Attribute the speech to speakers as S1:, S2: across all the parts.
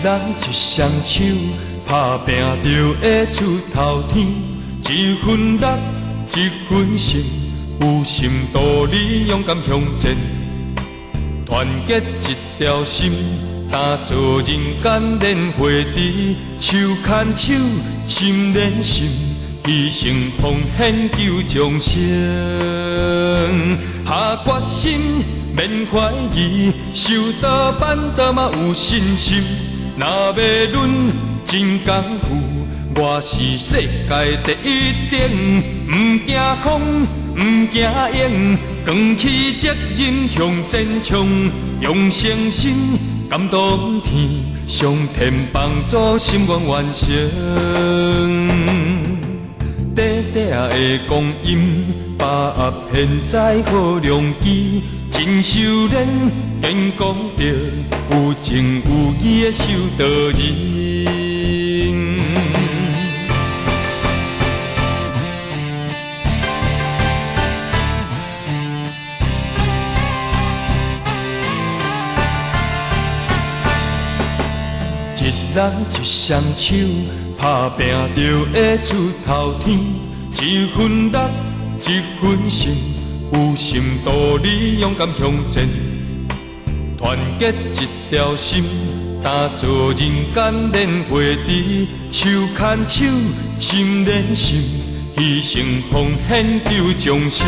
S1: 人一双手，打拼就会出头天。一份力，一份心，有心度你勇敢向前。团结一条心，打造人间莲花池。手牵手，心连心，牺牲奉献救众生。下决心，免怀疑，受到办倒嘛有信心。若要论真功夫，我是世界第一等。不惊风，不惊影，扛起责任向前冲。用诚心感动天，上天帮助心愿完成。短短的光阴，把握现在好良机。真修炼，健康着有情有义的修道人。一人一双手，打拼就会出头天。一份力，一份心，有心度你勇敢向前。团结一条心，打造人间莲花池。手牵手，心连心，牺牲奉献救众生。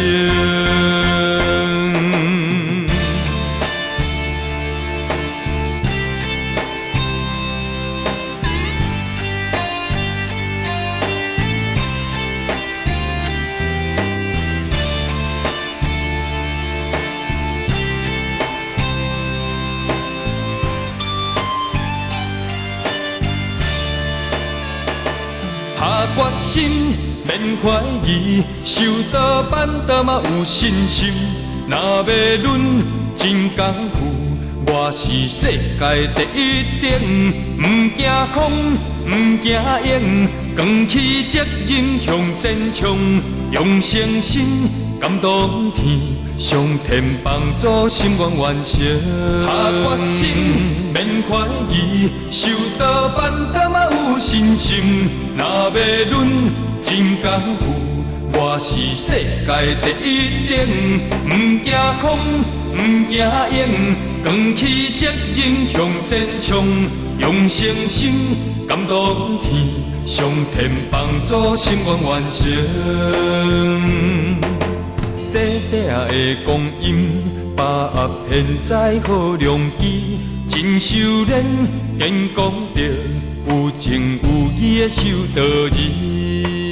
S1: 下决心，免怀疑，受到办倒嘛有信心。若要论真功夫，我是世界第一等。不惊风，不惊影，扛起责任向前冲。用诚心感动天，上天帮助心愿完成。下决心，免怀疑，受到办倒嘛有信心。若要论真功夫，我是世界第一等。不惊风，不惊影，扛起责任向前冲。用诚心感动天，上天帮助心愿完成。短短的光阴，把握现在好良机。真修炼，健康着有情有义的修道人。